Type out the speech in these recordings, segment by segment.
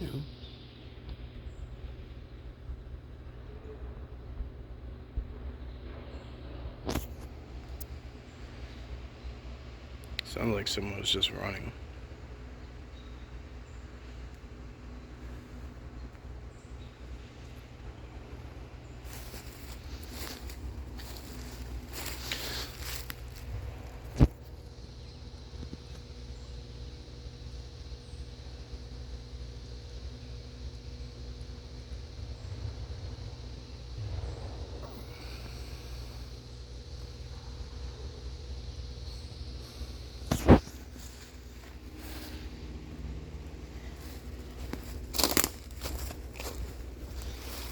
You know? Sounds like someone was just running.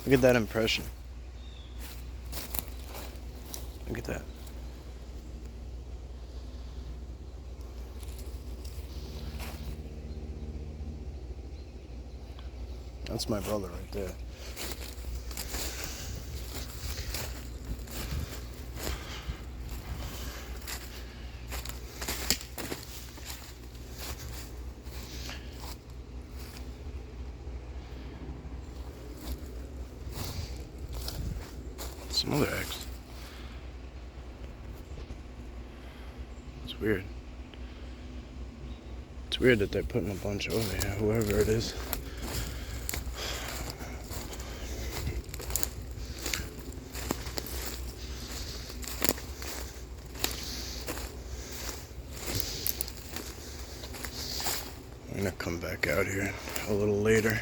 Look at that impression. Look at that. That's my brother right there. Some other eggs. It's weird. It's weird that they're putting a bunch over here, whoever it is. I'm gonna come back out here a little later.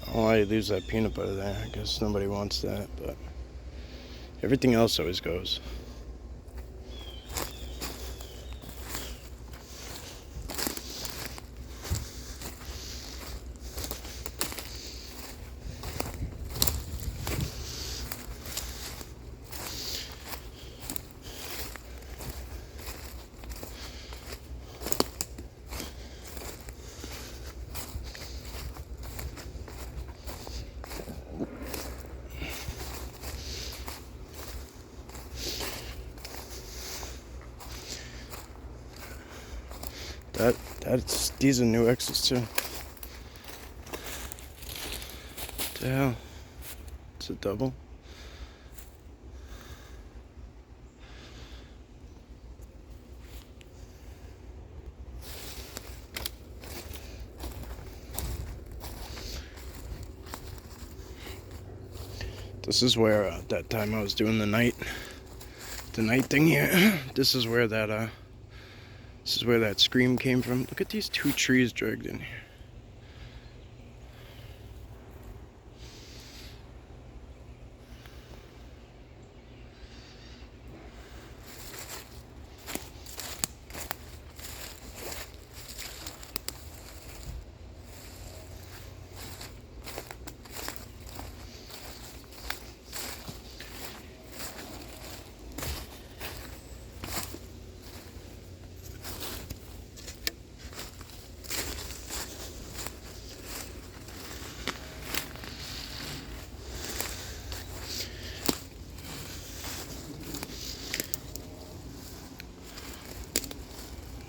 I don't know why you lose that peanut butter there. I guess nobody wants that, but everything else always goes. These are new X's too. What the hell? It's a double. This is where that time I was doing the night thing here. This is where that scream came from. Look at these two trees dragged in here.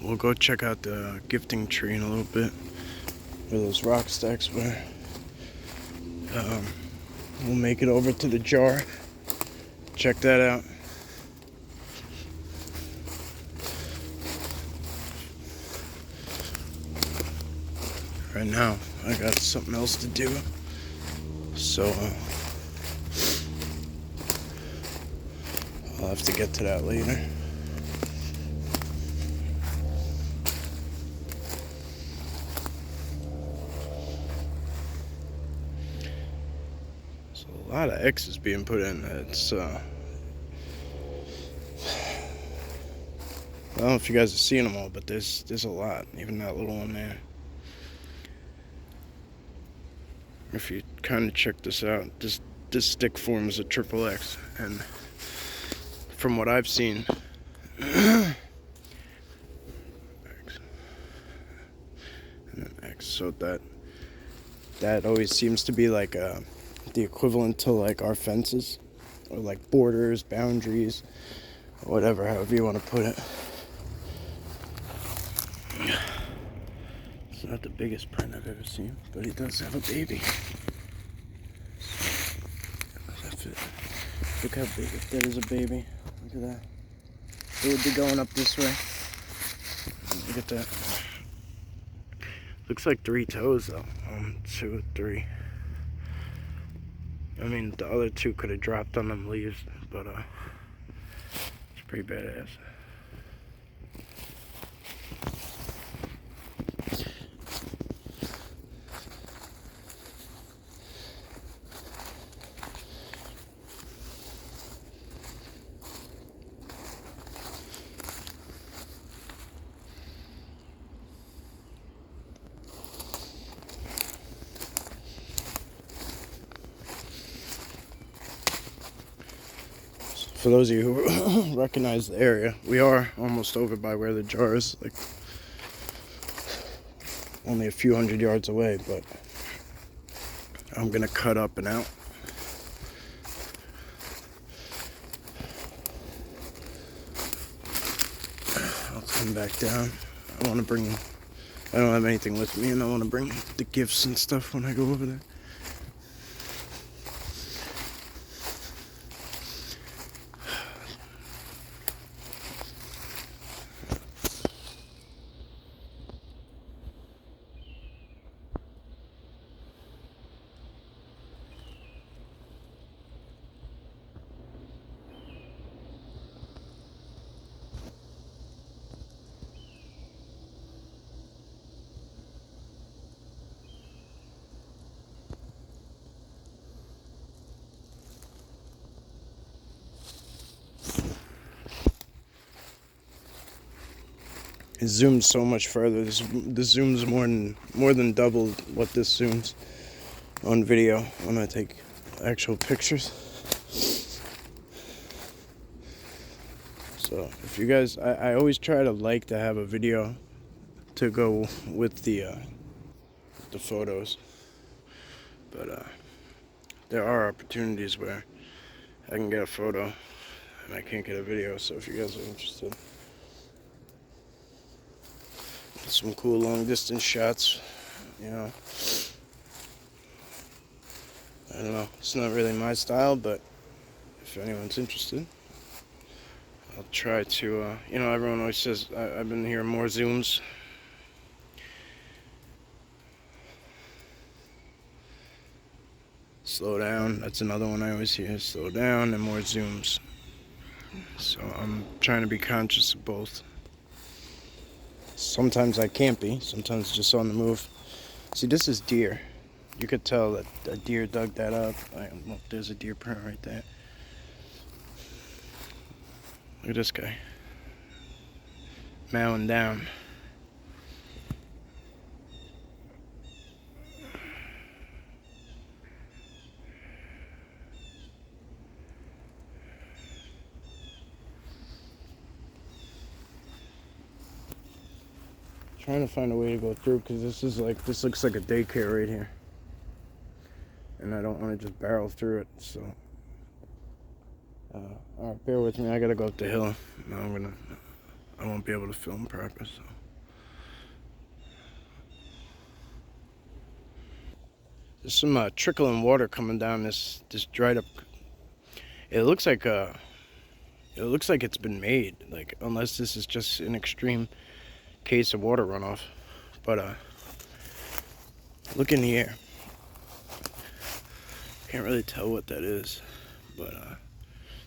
We'll go check out the gifting tree in a little bit, where those rock stacks were. We'll make it over to the jar. Check that out. Right now, I got something else to do, so I'll have to get to that later. A lot of X's being put in. It's I don't know if you guys have seen them all, but there's a lot. Even that little one there. If you kind of check this out, this stick forms a triple X, and from what I've seen, X and then X. So that always seems to be like the equivalent to like our fences, or like borders, boundaries, whatever, however you want to put it. It's not the biggest print I've ever seen, but he does have a baby. That's it. Look how big, if that is a baby. Look at that. It would be going up this way. Look at that. Looks like 3 toes though. 1, 2, 3. I mean, the other 2 could have dropped on them leaves, but it's pretty badass. For those of you who recognize the area, we are almost over by where the jar is, like only a few hundred yards away, but I'm gonna cut up and out. I'll come back down. I don't have anything with me, and I want to bring the gifts and stuff when I go over there. It zooms so much further. This zooms more than double what this zooms on video when I take actual pictures. So if you guys, I always try to have a video to go with the photos, but there are opportunities where I can get a photo and I can't get a video. So if you guys are interested. Some cool long distance shots, you know. I don't know, it's not really my style, but if anyone's interested, I'll try to, you know, everyone always says, I've been hearing more zooms. Slow down, that's another one I always hear, slow down and more zooms. So I'm trying to be conscious of both. Sometimes I can't be, sometimes just on the move. See, this is deer. You could tell that a deer dug that up. Look, there's a deer print right there. Look at this guy. Mowing down. Trying to find a way to go through, because this looks like a daycare right here, and I don't want to just barrel through it. So alright, bear with me, I gotta go up the hill. Now I won't be able to film proper. So there's some trickling water coming down this dried up. It looks like it's been made, like, unless this is just an extreme case of water runoff. But look in the air. Can't really tell what that is, but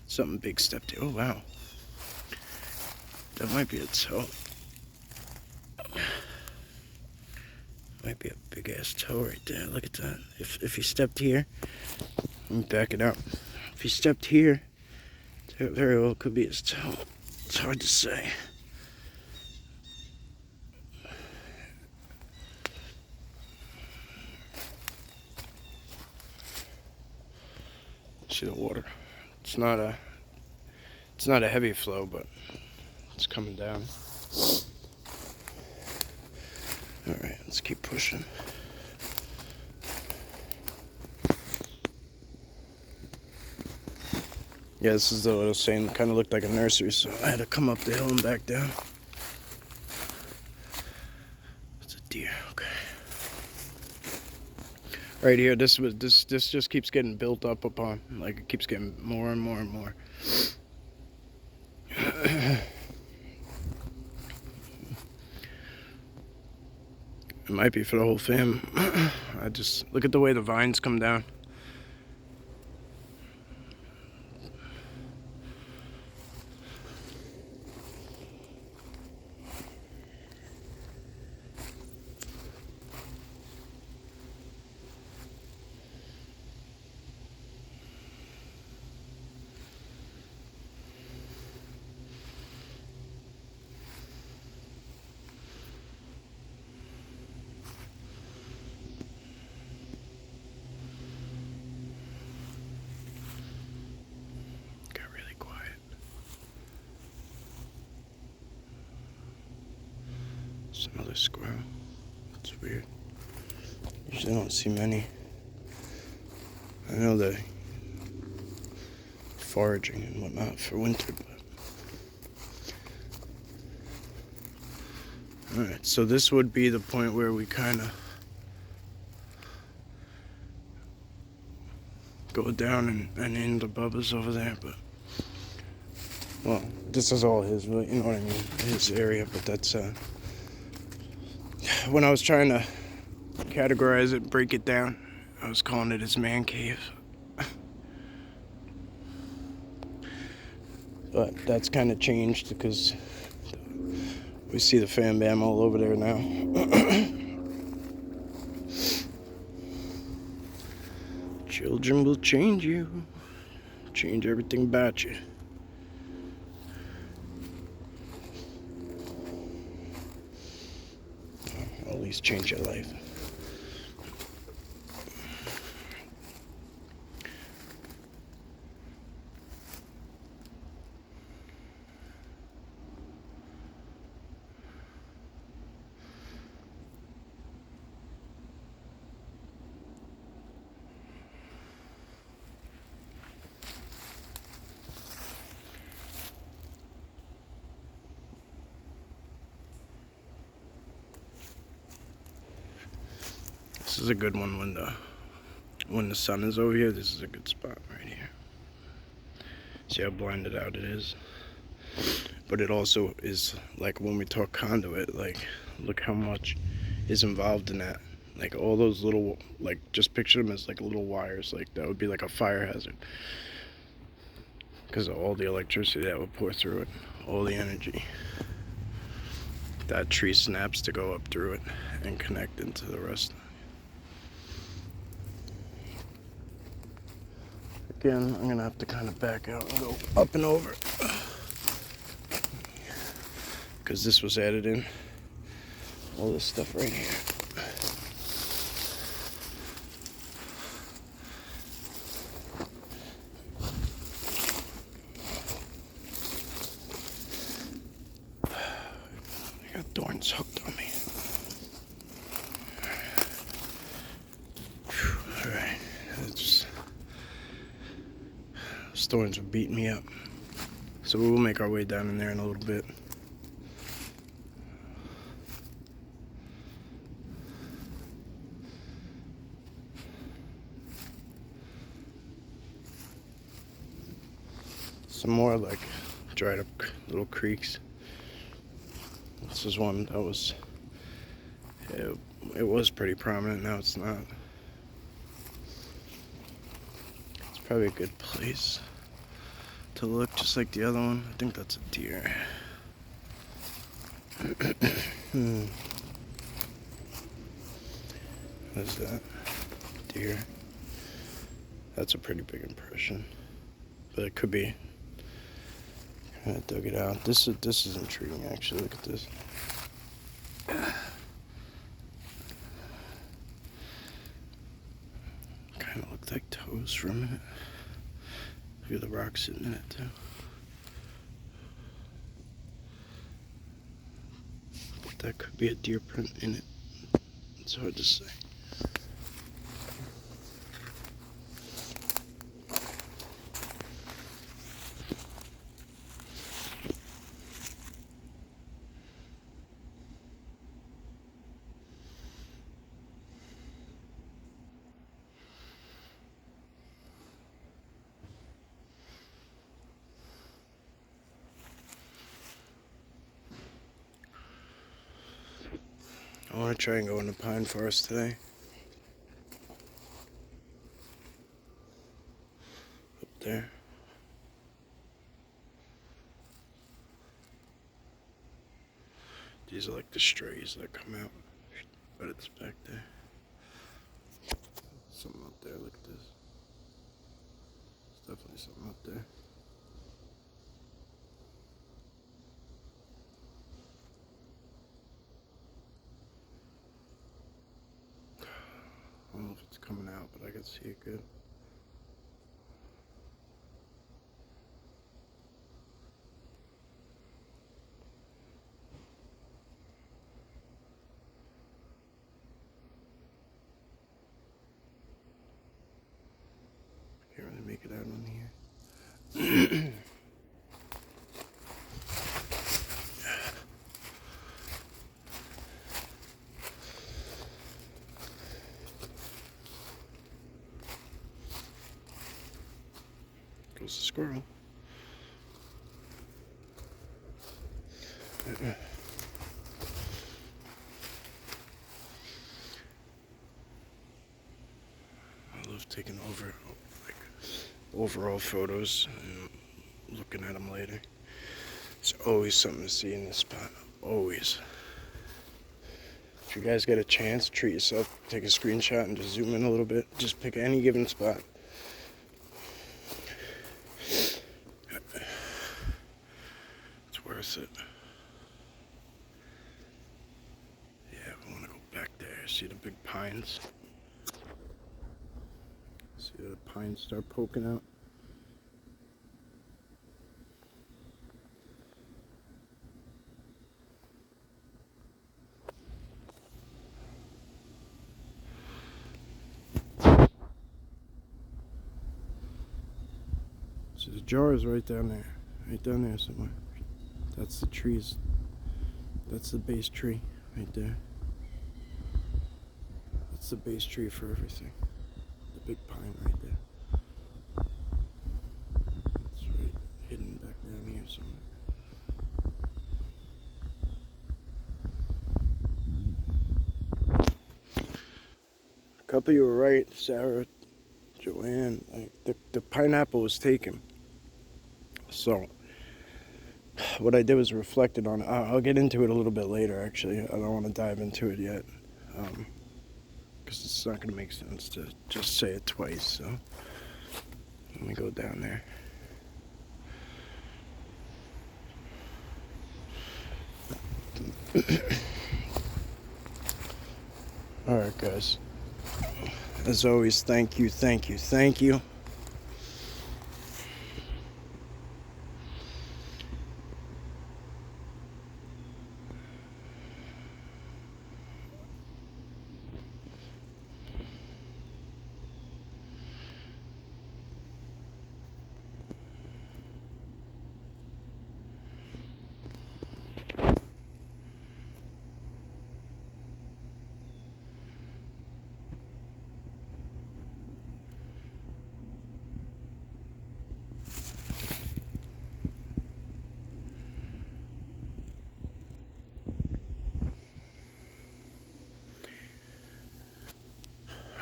something big stepped in. Oh wow, that might be a toe. Might be a big ass toe right there. Look at that. If he stepped here, let me back it up. If he stepped here, it very well could be his toe. It's hard to say. See the water. It's not a heavy flow, but it's coming down. All right, let's keep pushing. Yeah, this is what I was saying. Kind of looked like a nursery, so I had to come up the hill and back down. It's a deer. Okay. Right here, this just keeps getting built up upon. Like, it keeps getting more and more and more. It might be for the whole fam. I just look at the way the vines come down. It's another squirrel. It's weird. Usually I don't see many. I know they're foraging and whatnot for winter, but... Alright, so this would be the point where we kind of go down and into Bubba's over there, but... Well, this is all his, you know what I mean, his area, but that's, when I was trying to categorize it, break it down, I was calling it his man cave. But that's kind of changed because we see the fam bam all over there now. Children will change you, change everything about you. Or at least change your life. This is a good one when the sun is over here. This is a good spot right here. See how blinded out it is? But it also is, like, when we talk conduit, like, look how much is involved in that. Like, all those little, like, just picture them as like little wires. Like, that would be like a fire hazard because of all the electricity that would pour through it, all the energy. That tree snaps to go up through it and connect into the rest. Again, I'm gonna have to kind of back out and go up and over because this was added in. All this stuff right here. I got thorns hooked on me. Alright, thorns were beating me up. So we will make our way down in there in a little bit. Some more like dried up little creeks. This is one that was, it was pretty prominent, now it's not. It's probably a good place to look, just like the other one. I think that's a deer. What is that? Deer. That's a pretty big impression, but it could be. I dug it out. This is intriguing, actually. Look at this. Kind of looked like toes for a minute. Look at the rock sitting in it too. But that could be a deer print in it. It's hard to say. I want to try and go in the pine forest today. Up there. These are like the strays that come out, but it's back there. Something up there like this. There's definitely something up there. I don't know if it's coming out, but I can see it good. Can't really make it out on here. Goes the squirrel. I love taking overall photos and looking at them later. There's always something to see in this spot. Always. If you guys get a chance, treat yourself. Take a screenshot and just zoom in a little bit. Just pick any given spot. It's worth it. Yeah, we want to go back there. See the big pines? See the pines start poking out? So the jar is right down there somewhere. That's the trees. That's the base tree right there. That's the base tree for everything. The big pine right there. It's right hidden back down here somewhere. A couple of you were right, Sarah, Joanne. The pineapple was taken. So what I did was reflected on it. I'll get into it a little bit later, actually. I don't want to dive into it yet, because it's not going to make sense to just say it twice. So let me go down there. All right, guys. As always, thank you, thank you, thank you.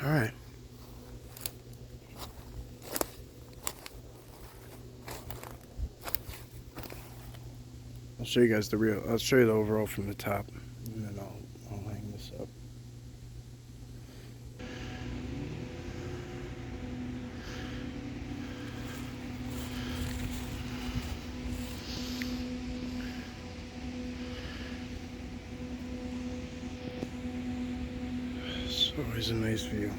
All right. I'll show you guys I'll show you the overall from the top, and then I'll hang this up. It's always a nice view.